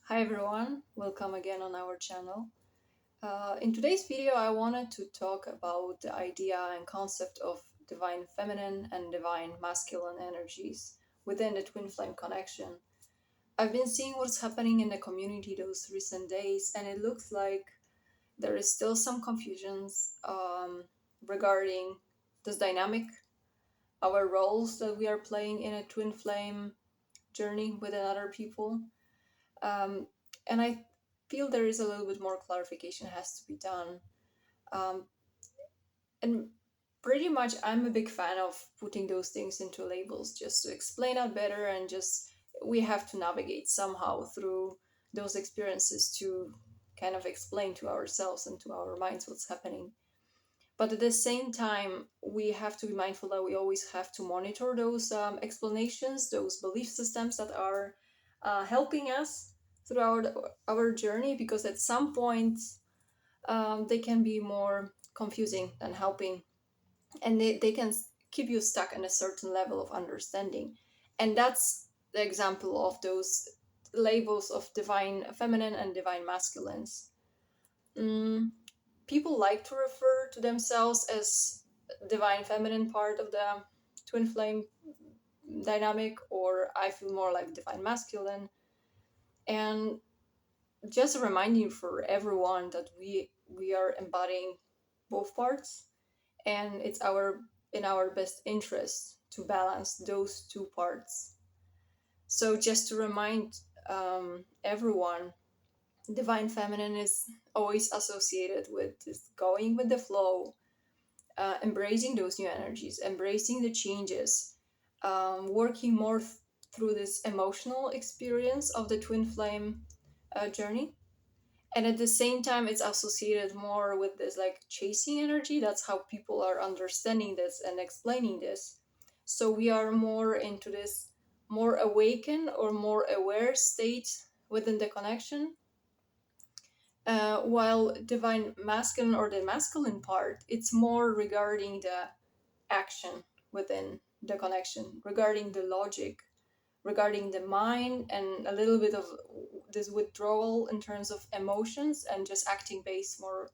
Hi everyone, welcome again on our channel. In today's video, I wanted to talk about the idea and concept of divine feminine and divine masculine energies within the twin flame connection. I've been seeing what's happening in the community those recent days, and it looks like there is still some confusions regarding this dynamic, our roles that we are playing in a twin flame journey with other people. Um, and I feel there is a little bit more clarification has to be done. Um, and pretty much, I'm a big fan of putting those things into labels just to explain out better, and just we have to navigate somehow through those experiences to kind of explain to ourselves and to our minds what's happening. But at the same time, we have to be mindful that we always have to monitor those explanations, those belief systems that are helping us throughout our journey, because at some point they can be more confusing than helping, and they can keep you stuck in a certain level of understanding. And that's the example of those labels of divine feminine and divine masculines. Mm, People like to refer to themselves as divine feminine part of the twin flame dynamic, or I feel more like divine masculine. And just a reminder for everyone that we are embodying both parts, and it's our in our best interest to balance those two parts. So just to remind everyone, divine feminine is always associated with this going with the flow, embracing those new energies, embracing the changes, working more through this emotional experience of the twin flame journey. And at the same time, it's associated more with this like chasing energy. That's how people are understanding this and explaining this. So we are more into this more awakened or more aware state within the connection, while divine masculine or the masculine part, it's more regarding the action within the connection, regarding the logic, regarding the mind, and a little bit of this withdrawal in terms of emotions, and just acting based more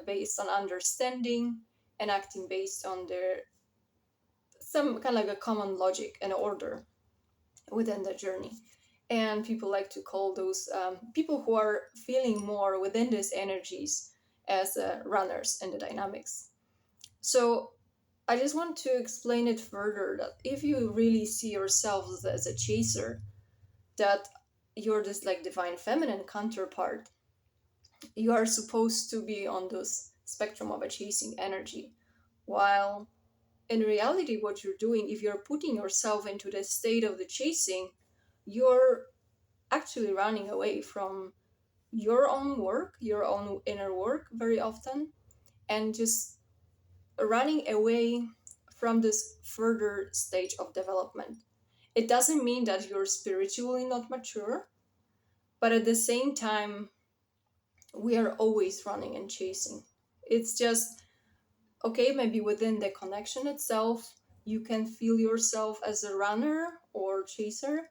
based on understanding, and acting based on their some kind of like a common logic and order within the journey. And people like to call those people who are feeling more within these energies as runners in the dynamics. So I just want to explain it further, that if you really see yourself as a chaser, that you're this like divine feminine counterpart, you are supposed to be on this spectrum of a chasing energy. While in reality, what you're doing, if you're putting yourself into the state of the chasing, you're actually running away from your own work, your own inner work very often, and just running away from this further stage of development. It doesn't mean that you're spiritually not mature, but at the same time, we are always running and chasing. It's just, okay, maybe within the connection itself, you can feel yourself as a runner or chaser,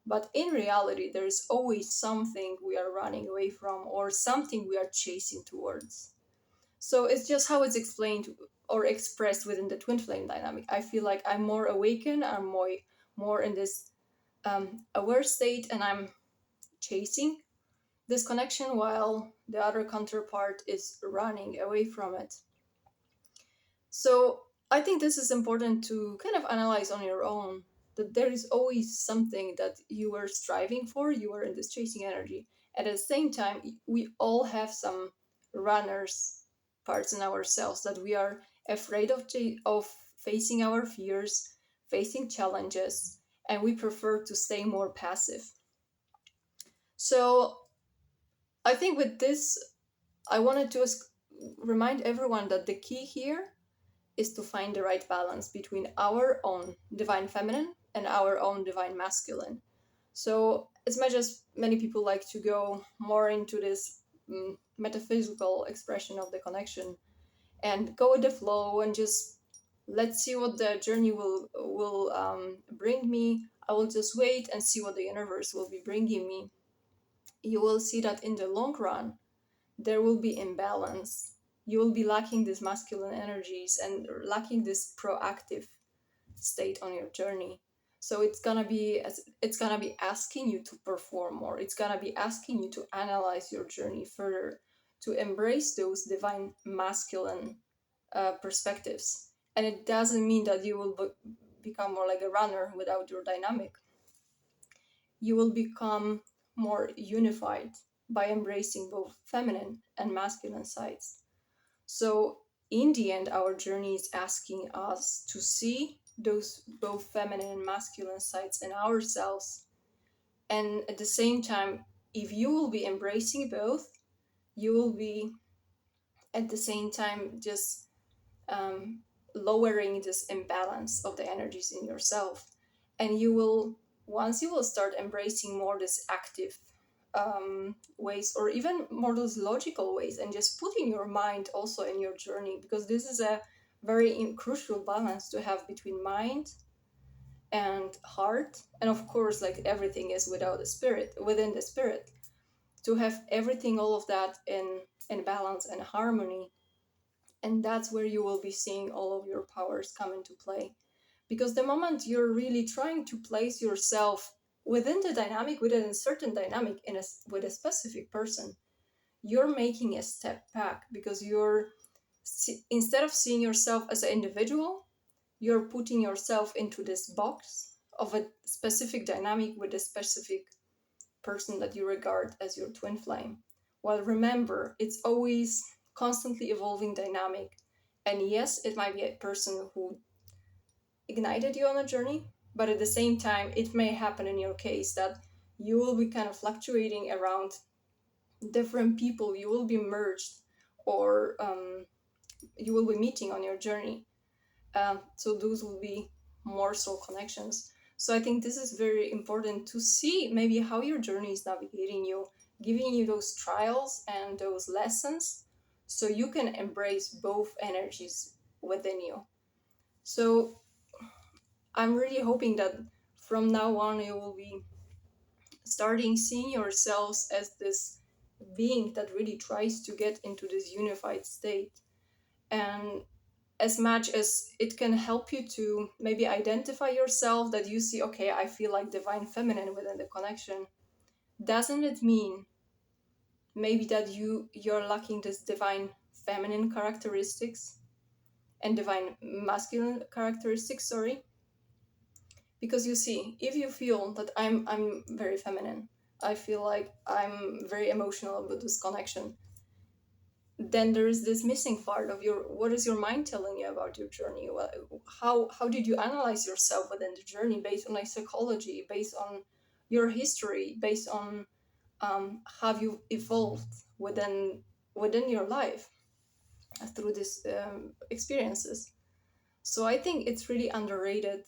but in reality, there's always something we are running away from or something we are chasing towards. So it's just how it's explained or expressed within the twin flame dynamic. I feel like I'm more awakened, I'm more in this aware state, and I'm chasing this connection, while the other counterpart is running away from it. So I think this is important to kind of analyze on your own, that there is always something that you are striving for, you are in this chasing energy. At the same time, we all have some runners parts in ourselves, that we are afraid of facing our fears, facing challenges, and we prefer to stay more passive. So I think with this, I wanted to remind everyone that the key here is to find the right balance between our own divine feminine and our own divine masculine. So, as much as many people like to go more into this metaphysical expression of the connection and go with the flow and just let's see what the journey will bring me. I will just wait and see what the universe will be bringing me. you will see that in the long run, there will be imbalance. You will be lacking these masculine energies and lacking this proactive state on your journey. So it's gonna be asking you to perform more. It's gonna be asking you to analyze your journey further, to embrace those divine masculine perspectives. And it doesn't mean that you will become more like a runner without your dynamic. You will become more unified by embracing both feminine and masculine sides. So, in the end, our journey is asking us to see those both feminine and masculine sides in ourselves. And at the same time, if you will be embracing both, you will be at the same time just um, lowering this imbalance of the energies in yourself. And you will, once you will start embracing more this active ways, or even more those logical ways, and just putting your mind also in your journey, because this is a very crucial balance to have between mind and heart. And of course, like everything is without the spirit, within the spirit, to have everything, all of that in balance and harmony. And that's where you will be seeing all of your powers come into play. Because the moment you're really trying to place yourself within the dynamic, within a certain dynamic with a specific person, you're making a step back, because you're, instead of seeing yourself as an individual, you're putting yourself into this box of a specific dynamic with a specific person that you regard as your twin flame. Well, remember, it's always constantly evolving dynamic. And yes, it might be a person who ignited you on a journey, but at the same time, it may happen in your case that you will be kind of fluctuating around different people, you will be merged, or you will be meeting on your journey. So those will be more soul connections. So I think this is very important to see maybe how your journey is navigating you, giving you those trials and those lessons, so you can embrace both energies within you. So I'm really hoping that from now on you will be starting seeing yourselves as this being that really tries to get into this unified state. And as much as it can help you to maybe identify yourself, that you see, okay, I feel like divine feminine within the connection, doesn't it mean maybe that you're lacking this divine feminine characteristics and divine masculine characteristics, sorry? Because you see, if you feel that I'm very feminine, I feel like I'm very emotional about this connection, then there is this missing part of your, what is your mind telling you about your journey? How did you analyze yourself within the journey, based on like psychology, based on your history, based on how you evolved within your life through these experiences? So I think it's really underrated,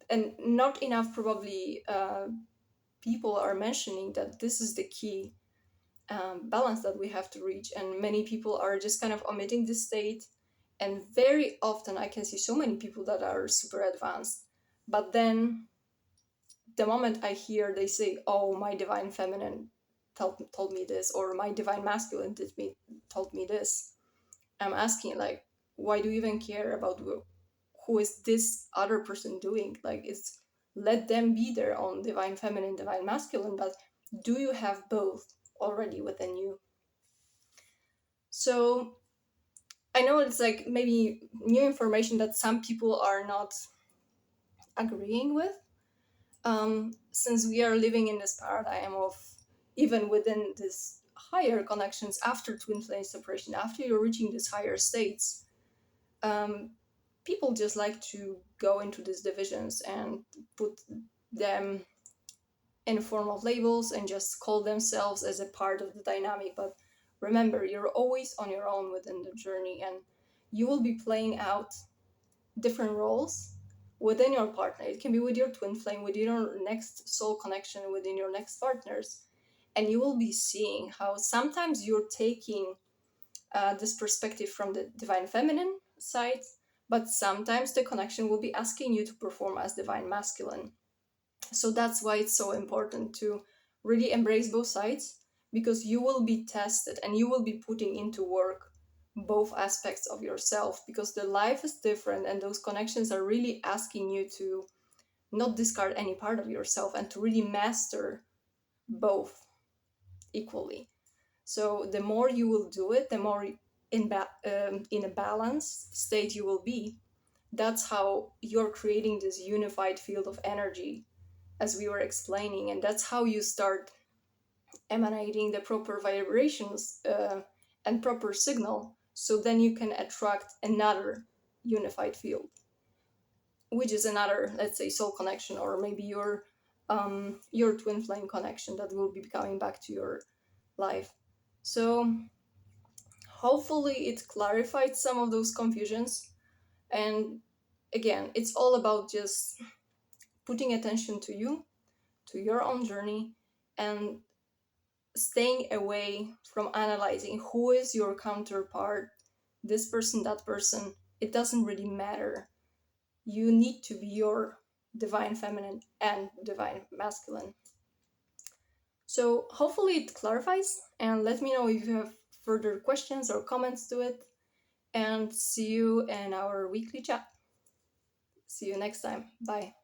and not enough probably people are mentioning that this is the key balance that we have to reach. And many people are just kind of omitting this state. And very often I can see so many people that are super advanced, but then the moment I hear they say, oh, my divine feminine told me this, or my divine masculine told me this, I'm asking, like, why do you even care about who is this other person doing? Like, it's, let them be their own divine feminine, divine masculine, but do you have both already within you? So I know it's like maybe new information that some people are not agreeing with, since we are living in this paradigm of, even within this higher connections, after twin flame separation, after you're reaching these higher states, people just like to go into these divisions and put them in form of labels and just call themselves as a part of the dynamic. But remember, you're always on your own within the journey, and you will be playing out different roles within your partner. It can be with your twin flame, with your next soul connection, within your next partners. And you will be seeing how sometimes you're taking this perspective from the divine feminine side, but sometimes the connection will be asking you to perform as divine masculine. So that's why it's so important to really embrace both sides, because you will be tested and you will be putting into work both aspects of yourself, because the life is different and those connections are really asking you to not discard any part of yourself and to really master both equally. So the more you will do it, the more in a balanced state you will be. That's how you're creating this unified field of energy, as we were explaining, and that's how you start emanating the proper vibrations and proper signal. So then you can attract another unified field, which is another, let's say, soul connection, or maybe your twin flame connection that will be coming back to your life. So hopefully it clarified some of those confusions. And again, it's all about just putting attention to you, to your own journey, and staying away from analyzing who is your counterpart, this person, that person. It doesn't really matter. You need to be your divine feminine and divine masculine. So hopefully it clarifies, and let me know if you have further questions or comments to it. And see you in our weekly chat. See you next time. Bye.